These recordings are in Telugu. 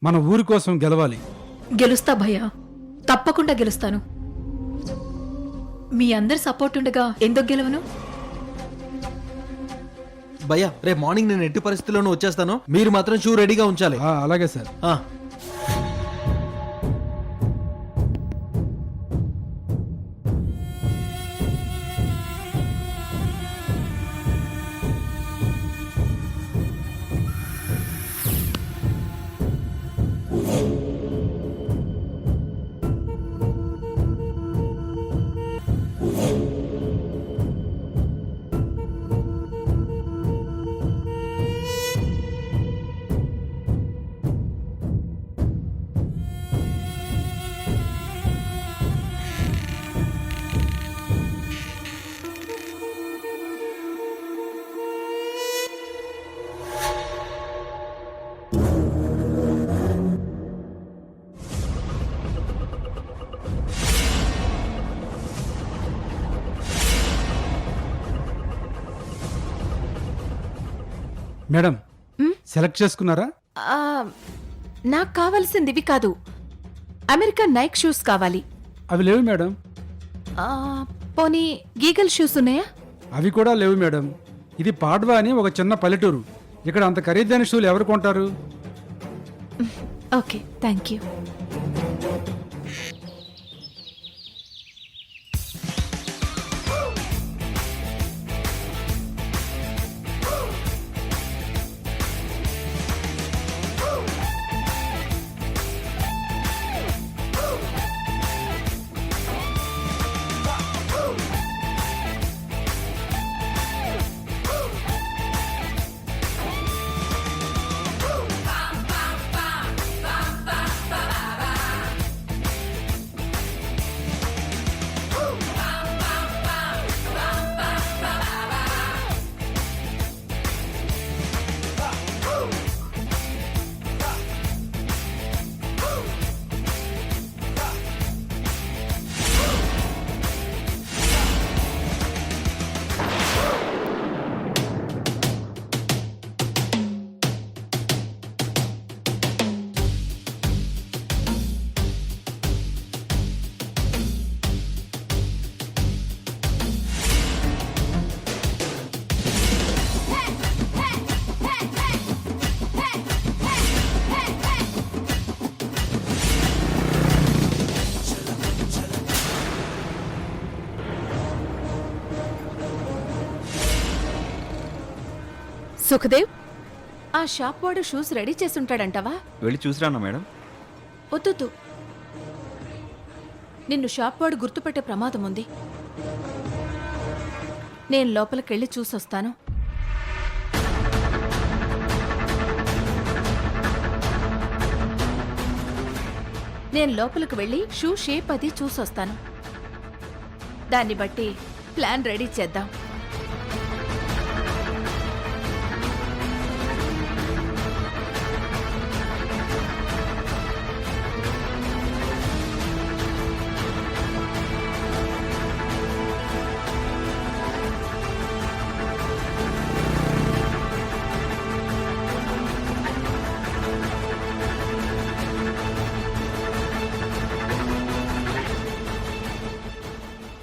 మన ఊరి కోసం గెలవాలి. గెలుస్తా భయ్యా, తప్పకుండా గెలుస్తాను. మీ అందరి సపోర్ట్ ఉండగా ఎందుకు గెలవను? భయ్యా రేపు మార్నింగ్ నేను ఎట్టి పరిస్థితుల్లోనూ వచ్చేస్తాను. మీరు మాత్రం షూ రెడీగా ఉంచాలి. అలాగే సార్. మేడం, సెలెక్ట్ చేసుకున్నారా? నాకు కావాల్సింది ఇవి కాదు, అమెరికన్ నైక్ షూస్ కావాలి. అవి లేవు మేడం. పోనీ గీగల్ షూస్ ఉన్నాయా? అవి కూడా లేవు మేడం. ఇది పాడ్వా అని ఒక చిన్న పల్లెటూరు. ఇక్కడ అంత ఖరీదైన షూలు ఎవరు కొంటారు? Okay, thank you. సుఖదేవ్, ఆ షాప్ వాడు షూస్ రెడీ చేసుంటాడంటావా? వెళ్ళి చూసిరానా మేడం? వద్దు, నిన్ను షాప్ వాడు గుర్తుపట్టే ప్రమాదం ఉంది. నేను లోపలికెళ్ళి చూసొస్తాను. నేను లోపలికి వెళ్ళి షూ షేప్ అది చూసొస్తాను. దాన్ని బట్టి ప్లాన్ రెడీ చేద్దాం.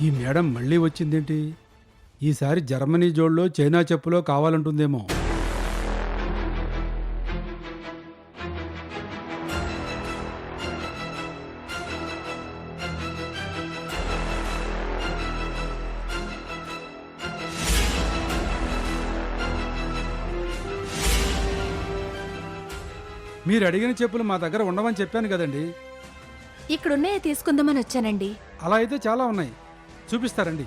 ఈ మేడం మళ్ళీ వచ్చిందేంటి? ఈసారి జర్మనీ జోడ్లో చైనా చెప్పులో కావాలంటుందేమో. మీరు అడిగిన చెప్పులు మా దగ్గర ఉండవని చెప్పాను కదండి. ఇక్కడున్నాయే తీసుకుందామని వచ్చానండి. అలా అయితే చాలా ఉన్నాయి, చూపిస్తారండి.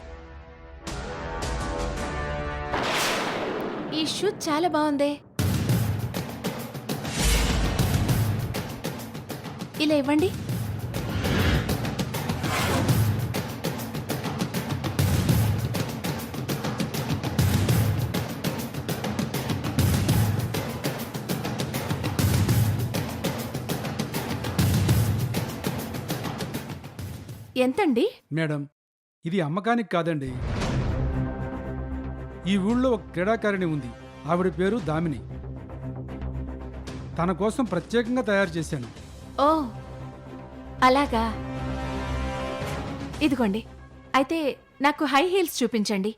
ఈ షూ చాలా బాగుంది. ఇలా ఇవ్వండి. ఎంతండి? మేడం, ఇది అమ్మకానికి కాదండి. ఈ ఊళ్ళో ఒక క్రీడాకారిణి ఉంది. ఆవిడ పేరు దామిని. తన కోసం ప్రత్యేకంగా తయారు చేశాను. ఓ అలాగా. ఇదిగోండి, అయితే నాకు హై హీల్స్ చూపించండి.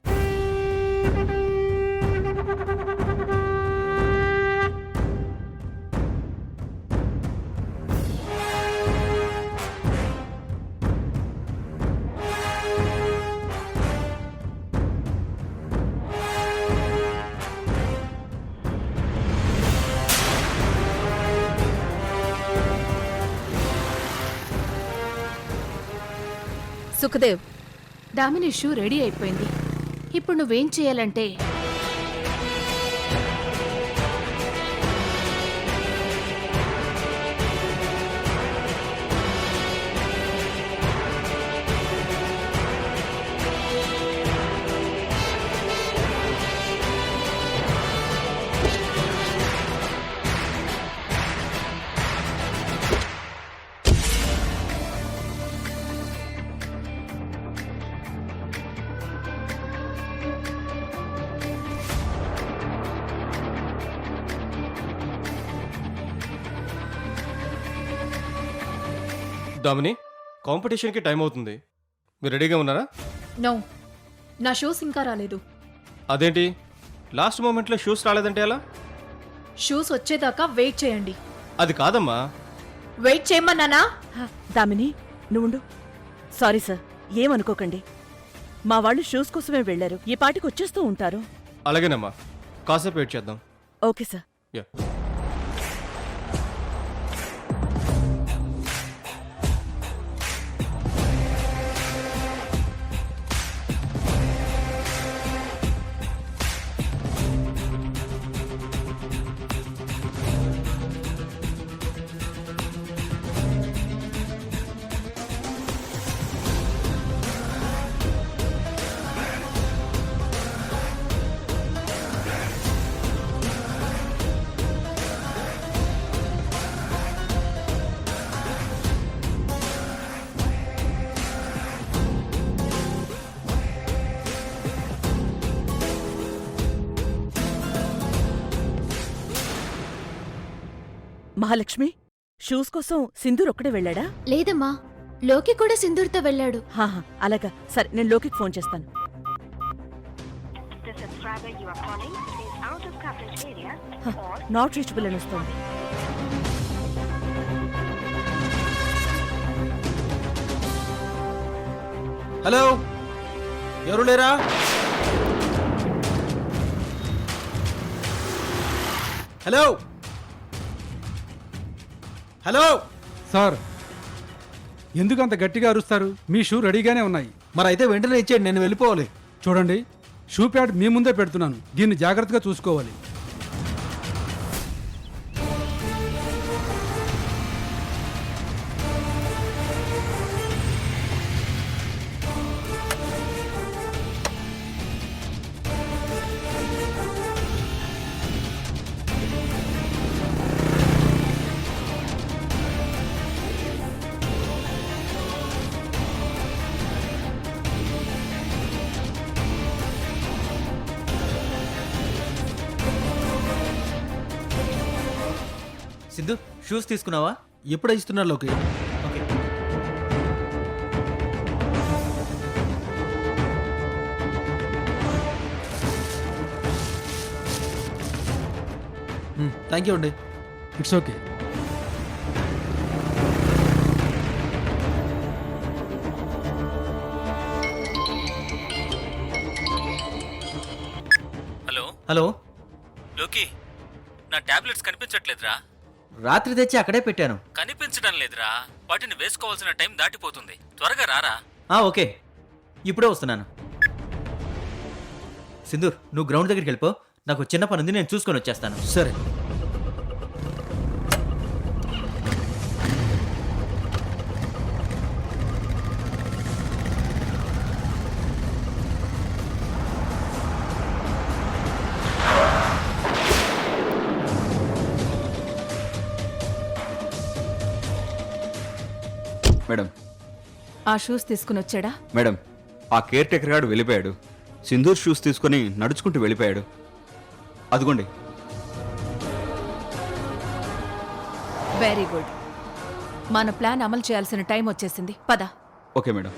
సుఖదేవ్, దామిని షూ రెడీ అయిపోయింది. ఇప్పుడు నువ్వేం చేయాలంటే దామిని, కాంపిటీషన్కి టైం అవుతుంది. మీరు రెడీగా ఉన్నారా? నో, నా షూస్ ఇంకా రాలేదు. అదేంటి లాస్ట్ మూమెంట్లో షూస్ రాలేదంటే ఎలా? షూస్ వచ్చేదాకా వెయిట్ చేయండి. అది కాదమ్మా. వెయిట్ చేయమన్నానా? దామిని, నువ్వుండు. సారీ సార్, ఏమనుకోకండి. మా వాళ్ళు షూస్ కోసమే వెళ్లారు. ఈ పాటికి వచ్చేస్తూ ఉంటారు. అలాగేనమ్మా, కాసేపు వెయిట్ చేద్దాం. Okay sir. Yeah. Mahalakshmi, shoes కోసం సింధూర్ ఒక్కడే వెళ్ళాడా? లేదమ్మా, లోకి కూడా సింధూర్తో వెళ్ళాడు. హాహా, అలాగా. సరే, నేను లోకికి ఫోన్ చేస్తాను. The subscriber you are calling is out of coverage area or not reachable అని వస్తుంది. హలో, ఎవరు లేరా? హలో హలో సార్, ఎందుకు అంత గట్టిగా అరుస్తారు? మీ షూ రెడీగానే ఉన్నాయి. మరైతే వెంటనే ఇచ్చేయండి, నేను వెళ్ళిపోవాలి. చూడండి, షూ ప్యాడ్ మీ ముందే పెడుతున్నాను. దీన్ని జాగ్రత్తగా చూసుకోవాలి. సిద్ధు, షూస్ తీసుకున్నావా? ఎప్పుడు ఇస్తున్నారు లోకి? ఓకే. థ్యాంక్ యూ అండి. It's okay. హలో హలో, లోకి, నా టాబ్లెట్స్ కనిపించట్లేదురా. రాత్రి తెచ్చి అక్కడే పెట్టాను. కనిపించడం లేదురా. వాటిని వేసుకోవాల్సిన టైం దాటిపోతుంది. త్వరగా రారా. ఓకే, ఇప్పుడే వస్తున్నాను. సింధూర్, నువ్వు గ్రౌండ్ దగ్గరికి వెళ్ళిపో. నాకు చిన్న పని ఉంది, నేను చూసుకొని వచ్చేస్తాను. సరే. మేడం, ఆ షూస్ తీసుకుని వచ్చాడా? మేడం, ఆ కేర్ టేకర్ గారు వెళ్ళిపోయాడు. సింధూర్ షూస్ తీసుకొని నడుచుకుంటూ వెళ్ళిపోయాడు. అదిగోండి. Very good. మన ప్లాన్ అమలు చేయాల్సిన టైం వచ్చేసింది. పద. Okay madam.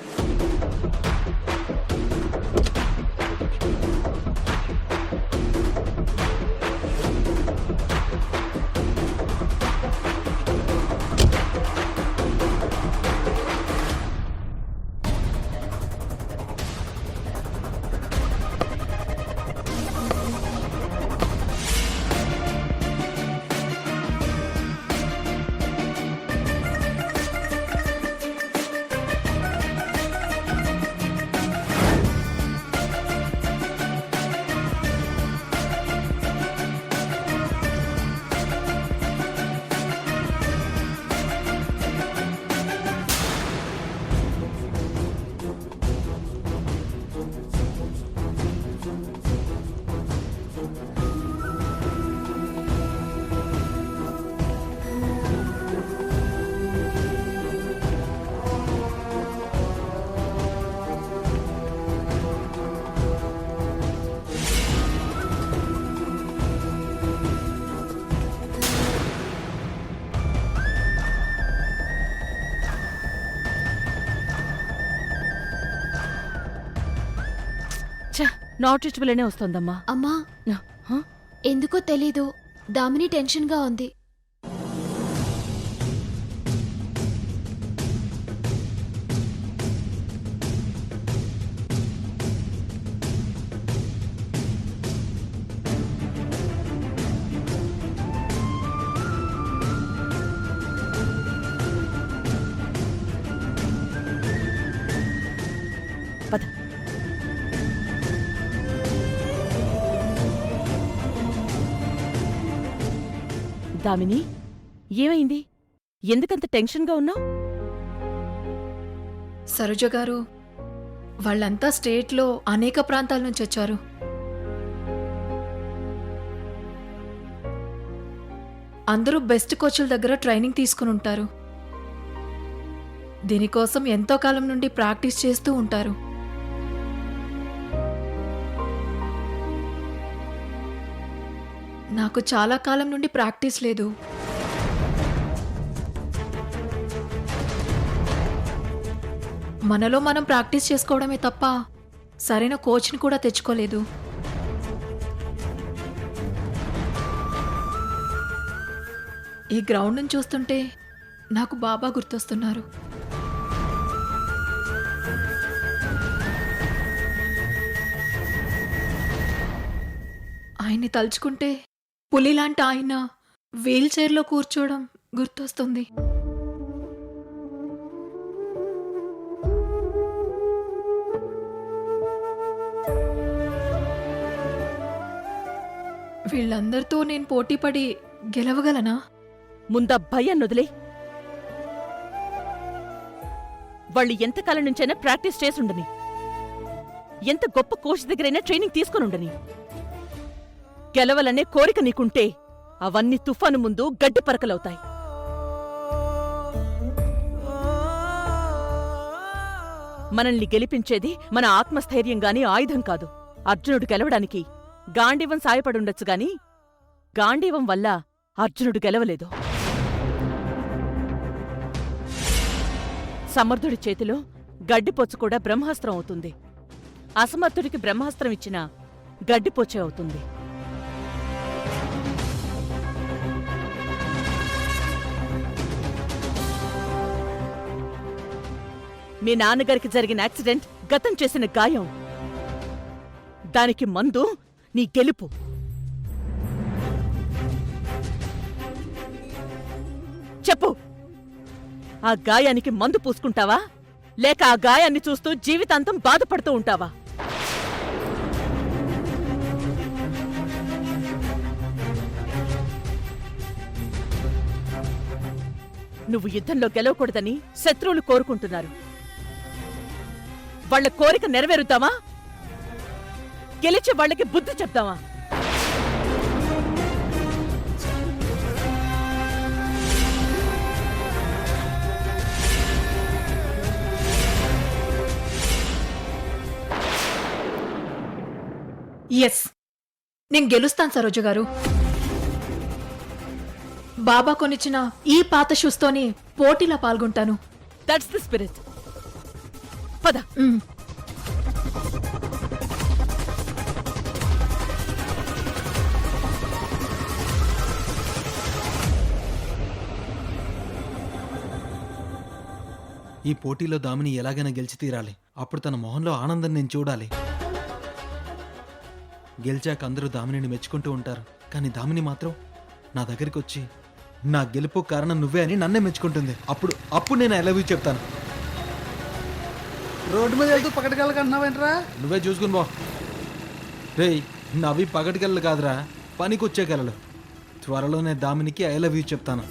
నాట్ రీచబుల్ అనే వస్తోందమ్మా. అమ్మా హ? ఎందుకో తెలీదు, దామిని టెన్షన్గా ఉంది. పద. దామిని, ఏమైంది? ఎందుకంత టెన్షన్గా ఉన్నావు? సరోజ గారు, వాళ్ళంతా స్టేట్లో అనేక ప్రాంతాల నుంచి వచ్చారు. అందరూ బెస్ట్ కోచ్ల దగ్గర ట్రైనింగ్ తీసుకుని ఉంటారు. దీనికోసం ఎంతో కాలం నుండి ప్రాక్టీస్ చేస్తూ ఉంటారు. నాకు చాలా కాలం నుండి ప్రాక్టీస్ లేదు. మనలో మనం ప్రాక్టీస్ చేసుకోవడమే తప్ప సరైన కోచ్ని కూడా తెచ్చుకోలేదు. ఈ గ్రౌండ్ను చూస్తుంటే నాకు బాబా గుర్తొస్తున్నారు. ఆయన్ని తలుచుకుంటే పులిలాంటి ఆయన వీల్ చైర్లో కూర్చోవడం గుర్తొస్తుంది. వీళ్ళందరితో నేను పోటీపడి గెలవగలనా? ముందా భయాన్ని వదిలే. వాళ్ళు ఎంతకాలం నుంచైనా ప్రాక్టీస్ చేసుండని, ఎంత గొప్ప కోచ్ దగ్గరైనా ట్రైనింగ్ తీసుకునుండని, గెలవలనే కోరిక నీకుంటే అవన్నీ తుఫాను ముందు గడ్డి పరకలవుతాయి. మనల్ని గెలిపించేది మన ఆత్మస్థైర్యం గాని ఆయుధం కాదు. అర్జునుడు గెలవడానికి గాంధీవం సాయపడుండొచ్చు గాని గాంధీవం వల్ల అర్జునుడు గెలవలేదు. సమర్థుడి చేతిలో గడ్డిపోచ్చు కూడా బ్రహ్మాస్త్రం అవుతుంది. అసమర్థుడికి బ్రహ్మాస్త్రం ఇచ్చినా గడ్డిపోచే అవుతుంది. మీ నాన్నగారికి జరిగిన యాక్సిడెంట్ గతం చేసిన గాయం. దానికి మందు నీ గెలుపు. చెప్పు, ఆ గాయానికి మందు పూసుకుంటావా, లేక ఆ గాయాన్ని చూస్తూ జీవితాంతం బాధపడుతూ ఉంటావా? నువ్వు యుద్ధంలో గెలవకూడదని శత్రువులు కోరుకుంటున్నారు. వాళ్ల కోరిక నెరవేరుద్దామా, గెలిచి వాళ్ళకి బుద్ధి చెప్తామా? ఎస్, నేను గెలుస్తాను సరోజ గారు. బాబా కొనిచ్చిన ఈ పాత షూస్తోని పోటీలో పాల్గొంటాను. That's the spirit. పద. మ్. ఈ పోటీలో దామిని ఎలాగైనా గెలిచి తీరాలి. అప్పుడు తన మొహంలో ఆనందం నేను చూడాలి. గెలిచాక అందరూ దామినిని మెచ్చుకుంటూ ఉంటారు, కానీ దామిని మాత్రం నా దగ్గరికి వచ్చి నా గెలుపు కారణం నువ్వే అని నన్నే మెచ్చుకుంటుంది. అప్పుడు నేను ఐ లవ్ యూ చెప్తాను. రోడ్డు మీద వెళ్తూ పక్కడికెళ్ళకంటున్నావేంట్రా? నువ్వే చూసుకుని బా. రేయ్, నవ్వి పగటికెళ్ళలు కాదురా, పనికొచ్చే కలలు. త్వరలోనే దామినికి ఐ లవ్ యూ చెప్తాను.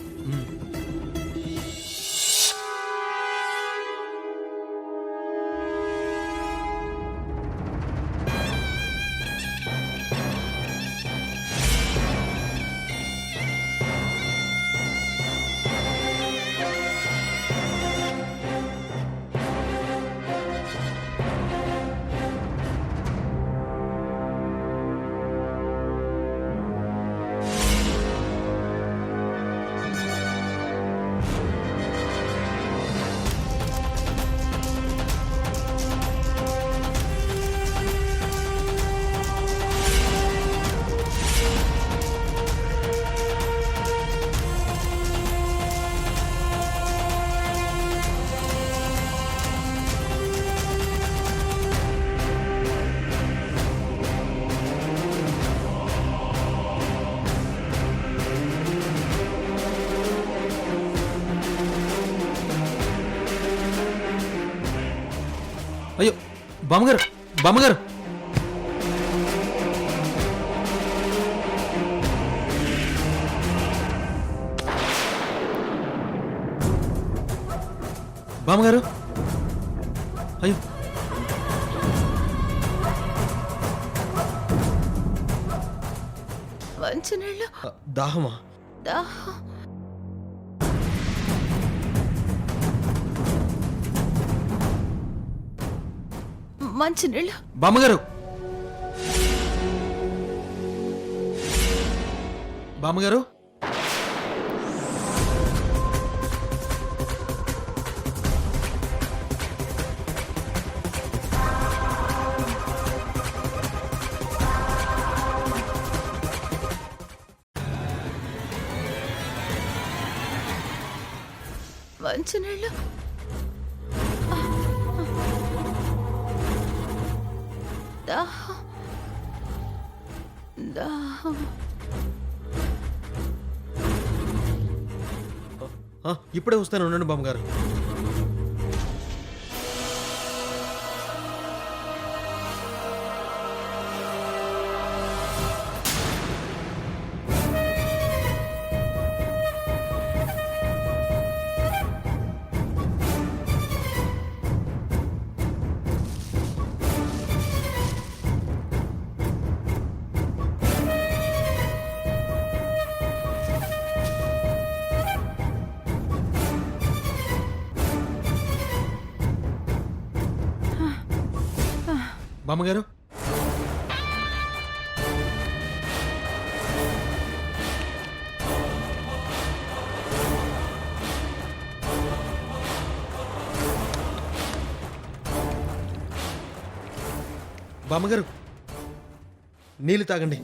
అయ్యో, బామ్మగారు, బామ్మగారు. బామ్మగారు, అయ్యో. మంచినీళ్ళు. దాహమా? దాహం. మంచినీళ్ళు. బామ్మగారు, బామ్మగారు. మంచినీళ్ళు. దాహం. దాహం. ఇప్పుడే వస్తాను, ఉండండి బామ్మగారు. బామ్మగారు, బామ్మగారు, నీళ్ళు తాగండి.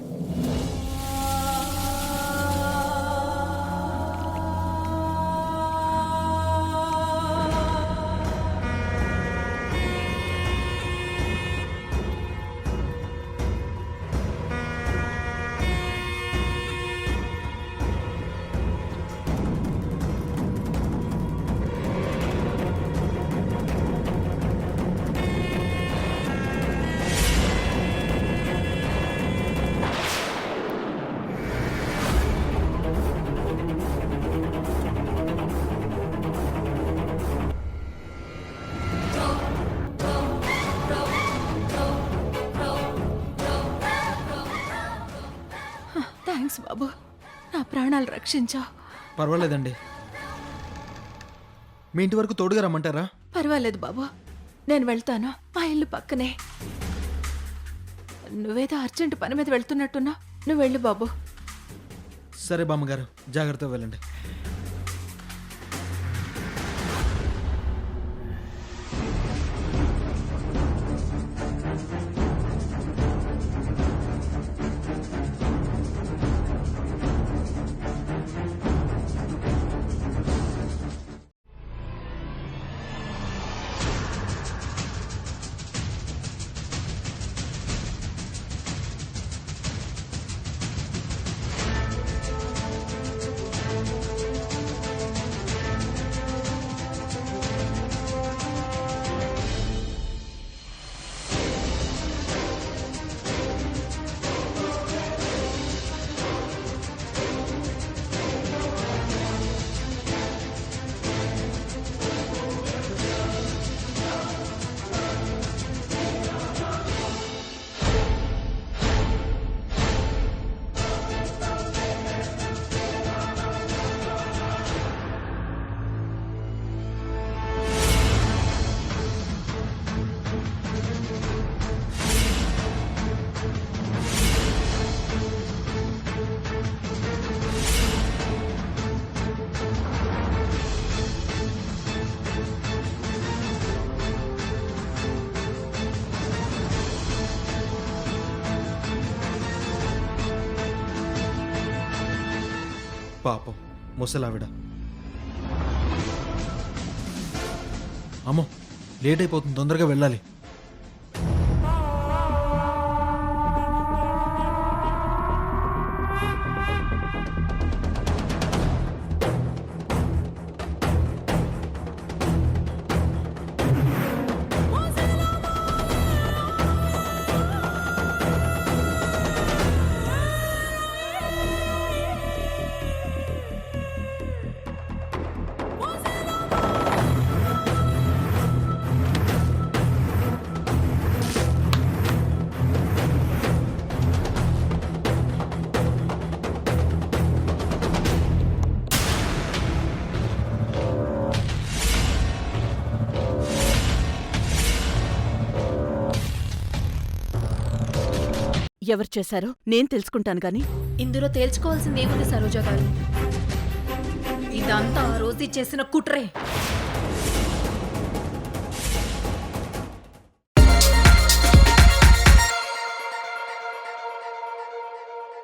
థ్యాంక్స్ బాబు, నా ప్రాణాలు రక్షించావు. పర్వాలేదండి. మీ ఇంటి వరకు తోడుగా రమ్మంటారా? పర్వాలేదు బాబు, నేను వెళ్తాను. మా ఇల్లు పక్కనే. నువ్వేదో అర్జెంట్ పని మీద వెళ్తున్నట్టున్నా, నువ్వు వెళ్ళు బాబు. సరే బామ్మగారు, జాగ్రత్తగా వెళ్ళండి. పాపం ముసలావిడ. అమ్మో, లేట్ అయిపోతుంది, తొందరగా వెళ్ళాలి. ఎవరు చేశారో నేను తెలుసుకుంటాను గాని ఇందులో తేల్చుకోవాల్సింది ఏముంది సరోజ గారు? ఇదంతా ఆ రోజు చేసిన కుట్రే.